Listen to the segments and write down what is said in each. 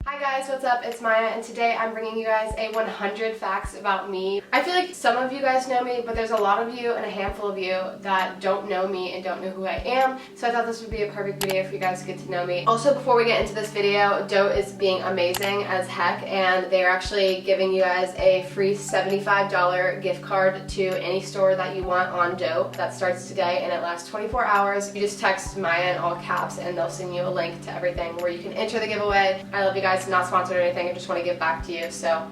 Hi guys, what's up? It's Maya, and today I'm bringing you guys a 100 facts about me. I feel like some of you guys know me, but there's a lot of you and a handful of you that don't know me and don't know who I am, so I thought this would be a perfect video for you guys to get to know me. Also, before we get into this video, DOTE is being amazing as heck, and they're actually giving you guys a free $75 gift card to any store that you want on DOTE. That starts today and it lasts 24 hours. You just text Maya in all caps and they'll send you a link to everything where you can enter the giveaway. I love you guys. Not sponsored or anything, I just want to give back to you. So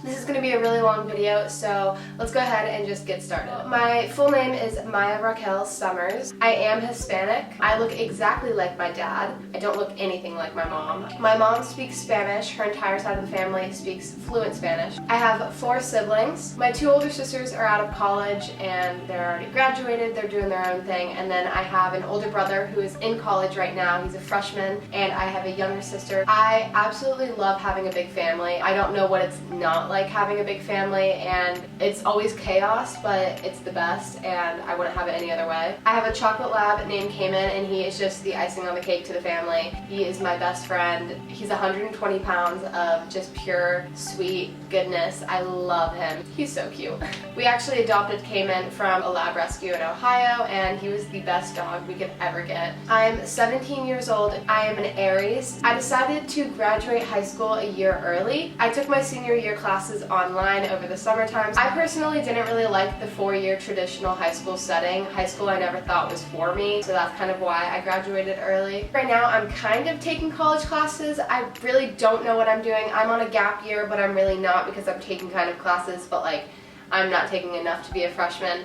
this is going to be a really long video, so let's go ahead and just get started. My full name is Maya Summers. I am Hispanic. I look exactly like my dad. I don't look anything like my mom. My mom speaks Spanish. Her entire side of the family speaks fluent Spanish. I have 4 siblings. My 2 older sisters are out of college and they're already graduated. They're doing their own thing. And then I have an older brother who is in college right now. He's a freshman. And I have a younger sister. I absolutely love having a big family. I don't know what it's not like having a big family, and it's always chaos, but it's the best and I wouldn't have it any other way. I have a chocolate lab named Cayman, and he is just the icing on the cake to the family. He is my best friend. He's 120 pounds of just pure sweet goodness. I love him. He's so cute. We actually adopted Cayman from a lab rescue in Ohio, and he was the best dog we could ever get. I'm 17 years old. I am an Aries. I decided to graduate high school a year early. I took my senior year classes online over the summertime. I personally didn't really like the 4-year traditional high school setting. High school I never thought was for me, so that's kind of why I graduated early. Right now I'm kind of taking college classes. I really don't know what I'm doing. I'm on a gap year, but I'm really not because I'm taking kind of classes, but like I'm not taking enough to be a freshman.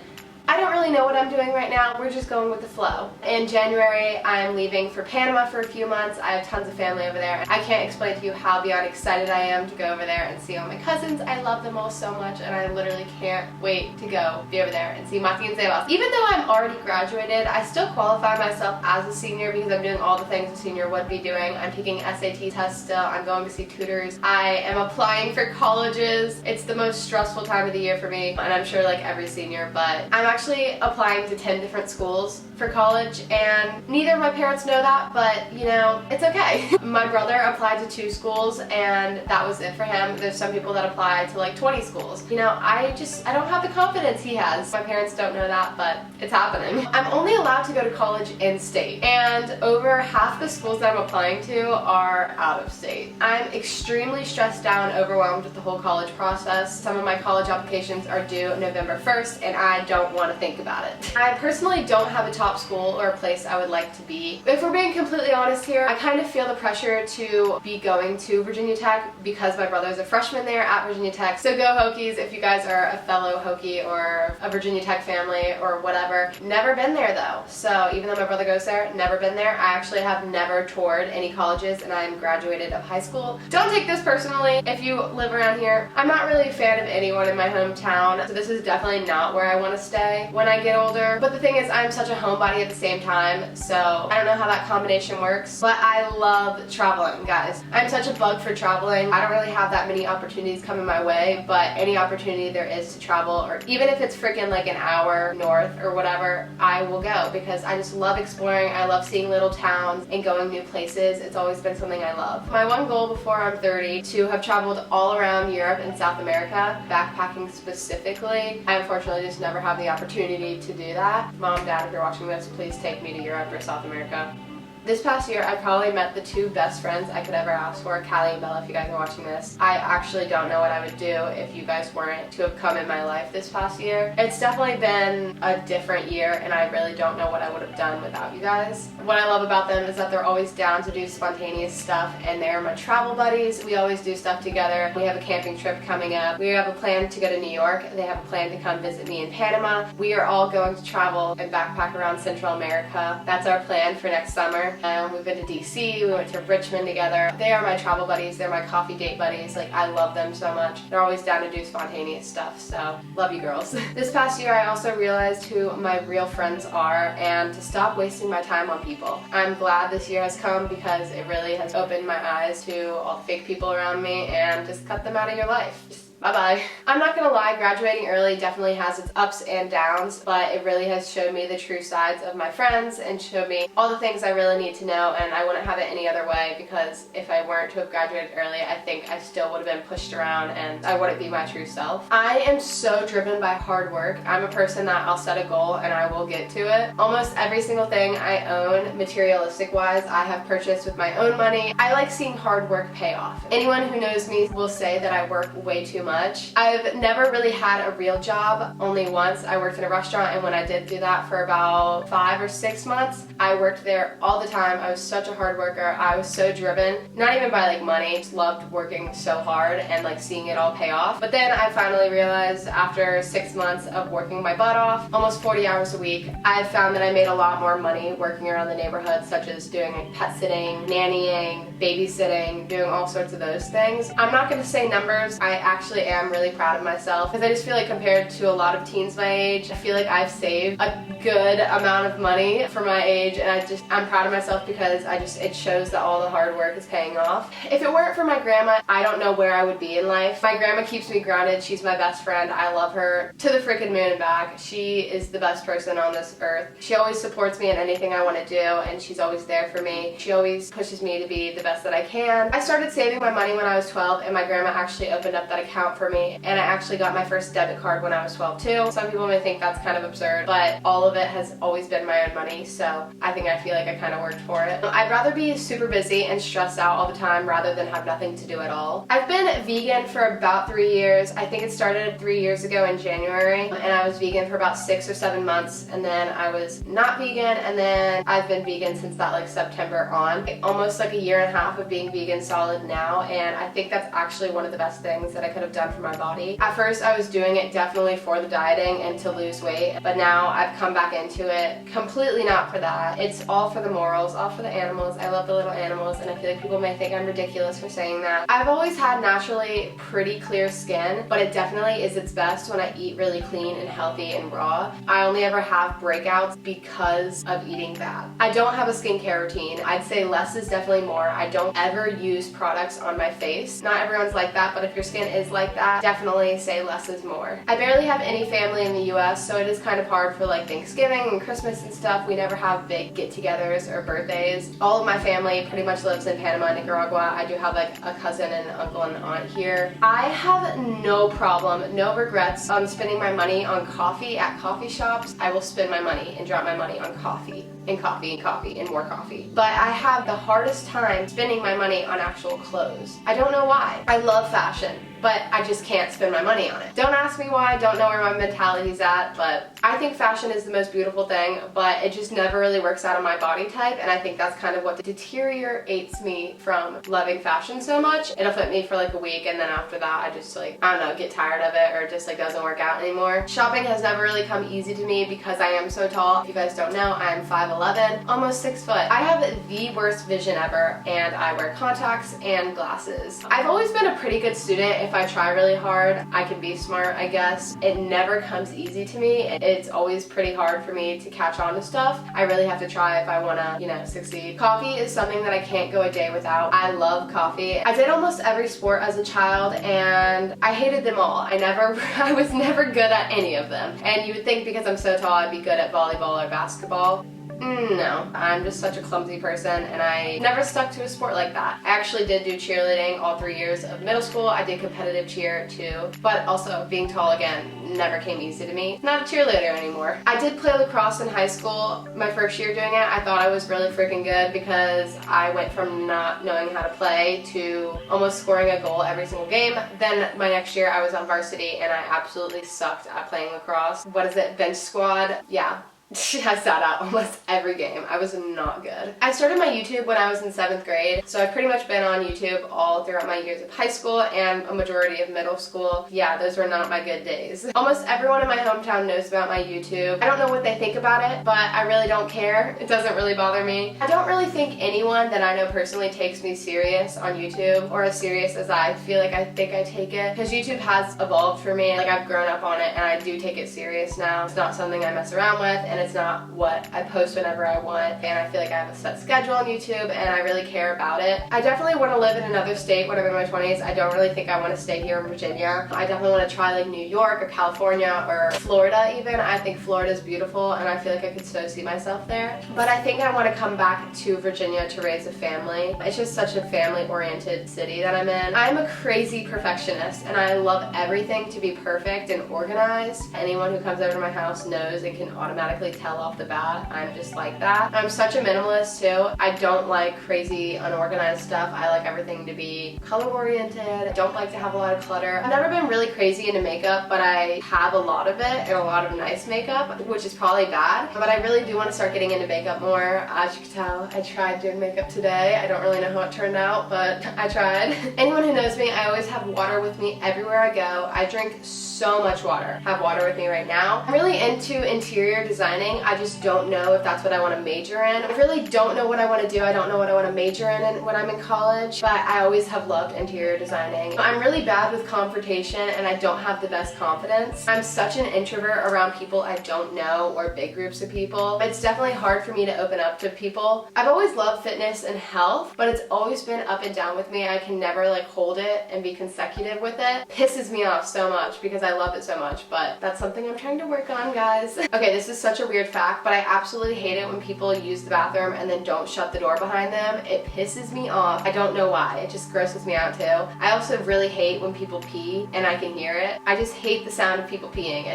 I don't really know what I'm doing right now. We're just going with the flow. In January, I'm leaving for Panama for a few months. I have tons of family over there. I can't explain to you how beyond excited I am to go over there and see all my cousins. I love them all so much, and I literally can't wait to go be over there and see Mati and Sebas. Even though I'm already graduated, I still qualify myself as a senior because I'm doing all the things a senior would be doing. I'm taking SAT tests still. I'm going to see tutors. I am applying for colleges. It's the most stressful time of the year for me, and I'm sure like every senior, but I'm actually applying to 10 different schools for college, and neither of my parents know that, but you know, it's okay. My brother applied to 2 schools and that was it for him. There's some people that apply to like 20 schools. You know, I don't have the confidence he has. My parents don't know that, but it's happening. I'm only allowed to go to college in state, and over half the schools that I'm applying to are out of state. I'm extremely stressed out and overwhelmed with the whole college process. Some of my college applications are due November 1st and I don't want to think about it. I personally don't have a top school or a place I would like to be. If we're being completely honest here, I kind of feel the pressure to be going to Virginia Tech because my brother is a freshman there at Virginia Tech. So go Hokies if you guys are a fellow Hokie or a Virginia Tech family or whatever. Never been there though. So even though my brother goes there, never been there. I actually have never toured any colleges and I'm graduated of high school. Don't take this personally if you live around here. I'm not really a fan of anyone in my hometown, so this is definitely not where I want to stay when I get older. But the thing is, I'm such a homebody at the same time, so I don't know how that combination works, but I love traveling, guys. I'm such a bug for traveling. I don't really have that many opportunities coming my way, but any opportunity there is to travel, or even if it's freaking like an hour north or whatever, I will go because I just love exploring. I love seeing little towns and going new places. It's always been something I love. My one goal before I'm 30 to have traveled all around Europe and South America, backpacking specifically. I unfortunately just never have the opportunity to do that. Mom, Dad, if you're watching this, please take me to Europe or South America. This past year, I probably met the 2 best friends I could ever ask for, Callie and Bella, if you guys are watching this. I actually don't know what I would do if you guys weren't to have come in my life this past year. It's definitely been a different year, and I really don't know what I would have done without you guys. What I love about them is that they're always down to do spontaneous stuff, and they're my travel buddies. We always do stuff together. We have a camping trip coming up. We have a plan to go to New York. They have a plan to come visit me in Panama. We are all going to travel and backpack around Central America. That's our plan for next summer. We've been to DC, we went to Richmond together. They are my travel buddies, they're my coffee date buddies. Like, I love them so much. They're always down to do spontaneous stuff, so love you girls. This past year I also realized who my real friends are and to stop wasting my time on people. I'm glad this year has come because it really has opened my eyes to all the fake people around me, and just cut them out of your life. Just Bye-bye. I'm not gonna lie, graduating early definitely has its ups and downs, but it really has showed me the true sides of my friends and showed me all the things I really need to know, and I wouldn't have it any other way, because if I weren't to have graduated early, I think I still would have been pushed around and I wouldn't be my true self. I am so driven by hard work. I'm a person that I'll set a goal and I will get to it. Almost every single thing I own, materialistic wise, I have purchased with my own money. I like seeing hard work pay off. Anyone who knows me will say that I work way too much. I've never really had a real job. Only once I worked in a restaurant, and when I did do that for about 5 or 6 months, I worked there all the time. I was such a hard worker. I was so driven, not even by like money, just loved working so hard and like seeing it all pay off. But then I finally realized after 6 months of working my butt off, almost 40 hours a week, I found that I made a lot more money working around the neighborhood, such as doing like pet sitting, nannying, babysitting, doing all sorts of those things. I'm not going to say numbers. I actually am really proud of myself, because I just feel like compared to a lot of teens my age, I feel like I've saved a good amount of money for my age, and I'm proud of myself because it shows that all the hard work is paying off. If it weren't for my grandma, I don't know where I would be in life. My grandma keeps me grounded. She's my best friend. I love her to the freaking moon and back. She is the best person on this earth. She always supports me in anything I want to do, and she's always there for me. She always pushes me to be the best that I can. I started saving my money when I was 12, and my grandma actually opened up that account for me, and I actually got my first debit card when I was 12 too. Some people may think that's kind of absurd, but all of it has always been my own money, so I feel like I kind of worked for it. I'd rather be super busy and stressed out all the time rather than have nothing to do at all. I've been vegan for about 3 years. I think it started 3 years ago in January, and I was vegan for about 6 or 7 months, and then I was not vegan, and then I've been vegan since that like September on. Almost like a year and a half of being vegan solid now, and I think that's actually one of the best things that I could have done for my body. At first I was doing it definitely for the dieting and to lose weight, but now I've come back into it completely not for that. It's all for the morals, all for the animals. I love the little animals, and I feel like people may think I'm ridiculous for saying that. I've always had naturally pretty clear skin, but it definitely is its best when I eat really clean and healthy and raw. I only ever have breakouts because of eating bad. I don't have a skincare routine. I'd say less is definitely more. I don't ever use products on my face. Not everyone's like that, but if your skin is like that, definitely say less is more. I barely have any family in the US, so it is kind of hard for like Thanksgiving and Christmas and stuff. We never have big get-togethers or birthdays. All of my family pretty much lives in Panama, Nicaragua. I do have like a cousin and an uncle and an aunt here. I have no problem, no regrets on spending my money on coffee at coffee shops. I will spend my money and drop my money on coffee and coffee and coffee and more coffee. But I have the hardest time spending my money on actual clothes. I don't know why. I love fashion, but I just can't spend my money on it. Don't ask me why, I don't know where my mentality's at, but I think fashion is the most beautiful thing, but it just never really works out of my body type, and I think that's kind of what deteriorates me from loving fashion so much. It'll fit me for like a week, and then after that I just like, I don't know, get tired of it, or it just like doesn't work out anymore. Shopping has never really come easy to me because I am so tall. If you guys don't know, I am 5'11", almost 6 foot. I have the worst vision ever, and I wear contacts and glasses. I've always been a pretty good student. If I try really hard, I can be smart, I guess. It never comes easy to me. It's always pretty hard for me to catch on to stuff. I really have to try if I want to, succeed. Coffee is something that I can't go a day without. I love coffee. I did almost every sport as a child, and I hated them all. I was never good at any of them. And you would think because I'm so tall, I'd be good at volleyball or basketball. No, I'm just such a clumsy person, and I never stuck to a sport like that. I actually did do cheerleading all 3 years of middle school. I did competitive cheer too, but also being tall again never came easy to me. Not a cheerleader anymore. I did play lacrosse in high school. My first year doing it, I thought I was really freaking good because I went from not knowing how to play to almost scoring a goal every single game. Then my next year I was on varsity, and I absolutely sucked at playing lacrosse. What is it? Bench squad? Yeah. I sat out almost every game. I was not good. I started my YouTube when I was in 7th grade, so I've pretty much been on YouTube all throughout my years of high school and a majority of middle school. Yeah, those were not my good days. Almost everyone in my hometown knows about my YouTube. I don't know what they think about it, but I really don't care. It doesn't really bother me. I don't really think anyone that I know personally takes me serious on YouTube, or as serious as I feel like I think I take it, because YouTube has evolved for me. Like, I've grown up on it, and I do take it serious now. It's not something I mess around with, and and it's not what I post whenever I want, and I feel like I have a set schedule on YouTube and I really care about it. I definitely want to live in another state when I'm in my 20s. I don't really think I want to stay here in Virginia. I definitely want to try like New York or California or Florida even. I think Florida is beautiful and I feel like I could so see myself there. But I think I want to come back to Virginia to raise a family. It's just such a family-oriented city that I'm in. I'm a crazy perfectionist and I love everything to be perfect and organized. Anyone who comes over to my house knows and can automatically tell off the bat. I'm just like that. I'm such a minimalist too. I don't like crazy unorganized stuff. I like everything to be color-oriented. I don't like to have a lot of clutter. I've never been really crazy into makeup, but I have a lot of it and a lot of nice makeup, which is probably bad. But I really do want to start getting into makeup more. As you can tell, I tried doing makeup today. I don't really know how it turned out, but I tried. Anyone who knows me, I always have water with me everywhere I go. I drink so much water. I have water with me right now. I'm really into interior designing. I just don't know if that's what I want to major in. I really don't know what I want to do. I don't know what I want to major in when I'm in college, but I always have loved interior designing. I'm really bad with confrontation and I don't have the best confidence. I'm such an introvert around people I don't know or big groups of people. It's definitely hard for me to open up to people. I've always loved fitness and health, but it's always been up and down with me. I can never like hold it and be consecutive with it. Pisses me off so much because I love it so much, but that's something I'm trying to work on, guys. Okay, this is such a weird fact, but I absolutely hate it when people use the bathroom and then don't shut the door behind them. It pisses me off. I don't know why. It just grosses me out too. I also really hate when people pee and I can hear it. I just hate the sound of people peeing.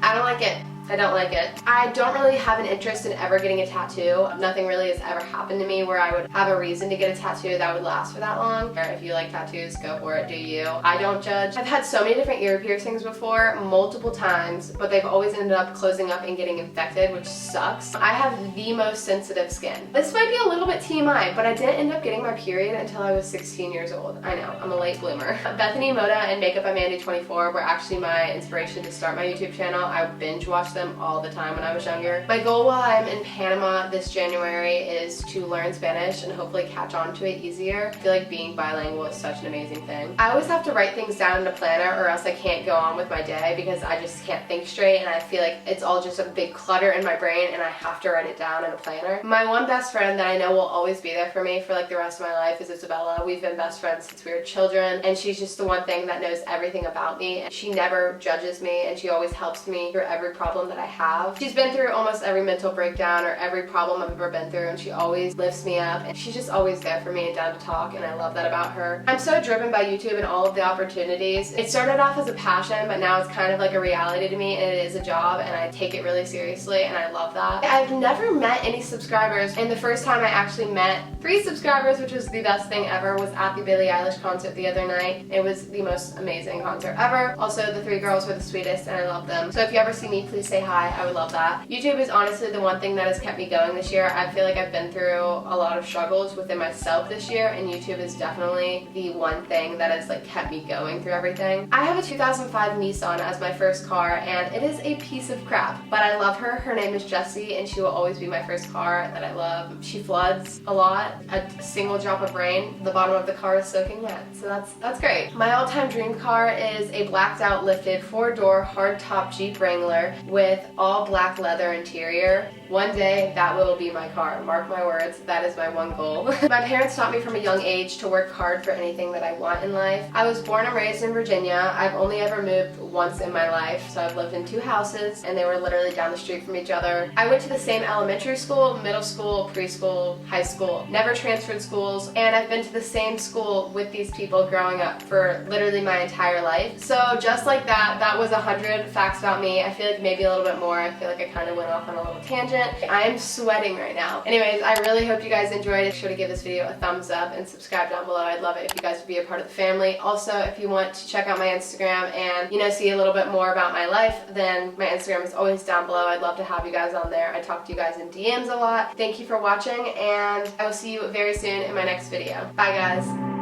I don't like it. I don't like it. I don't really have an interest in ever getting a tattoo. Nothing really has ever happened to me where I would have a reason to get a tattoo that would last for that long. Or if you like tattoos, go for it, do you. I don't judge. I've had so many different ear piercings before, multiple times, but they've always ended up closing up and getting infected, which sucks. I have the most sensitive skin. This might be a little bit TMI, but I didn't end up getting my period until I was 16 years old. I know, I'm a late bloomer. Bethany Moda and Makeup by Mandy 24 were actually my inspiration to start my YouTube channel. I binge watched them all the time when I was younger. My goal while I'm in Panama this January is to learn Spanish and hopefully catch on to it easier. I feel like being bilingual is such an amazing thing. I always have to write things down in a planner or else I can't go on with my day because I just can't think straight and I feel like it's all just a big clutter in my brain and I have to write it down in a planner. My one best friend that I know will always be there for me for like the rest of my life is Isabella. We've been best friends since we were children and she's just the one thing that knows everything about me. She never judges me and she always helps me through every problem that I have. She's been through almost every mental breakdown or every problem I've ever been through and she always lifts me up and she's just always there for me and down to talk and I love that about her. I'm so driven by YouTube and all of the opportunities. It started off as a passion but now it's kind of like a reality to me and it is a job and I take it really seriously and I love that. I've never met any subscribers and the first time I actually met 3 subscribers, which was the best thing ever, was at the Billie Eilish concert the other night. It was the most amazing concert ever. Also, the 3 girls were the sweetest and I love them. So if you ever see me, please say hi. I would love that. YouTube is honestly the one thing that has kept me going this year. I feel like I've been through a lot of struggles within myself this year and YouTube is definitely the one thing that has like kept me going through everything. I have a 2005 Nissan as my first car and it is a piece of crap, but I love her. Her name is Jessie and she will always be my first car that I love. She floods a lot. A single drop of rain, the bottom of the car is soaking wet, so that's great. My all-time dream car is a blacked out lifted 4-door hardtop Jeep Wrangler with all black leather interior. One day that will be my car. Mark my words, that is my one goal. My parents taught me from a young age to work hard for anything that I want in life. I was born and raised in Virginia. I've only ever moved once in my life, so I've lived in 2 houses and they were literally down the street from each other. I went to the same elementary school, middle school, preschool, high school, never transferred schools, and I've been to the same school with these people growing up for literally my entire life. So just like that, that was 100 facts about me. I feel like maybe a little bit more. I feel like I kind of went off on a little tangent. I am sweating right now. Anyways, I really hope you guys enjoyed it. Be sure to give this video a thumbs up and subscribe down below. I'd love it if you guys would be a part of the family. Also, if you want to check out my Instagram and, you know, see a little bit more about my life, then my Instagram is always down below. I'd love to have you guys on there. I talk to you guys in DMs a lot. Thank you for watching, and I will see you very soon in my next video. Bye, guys.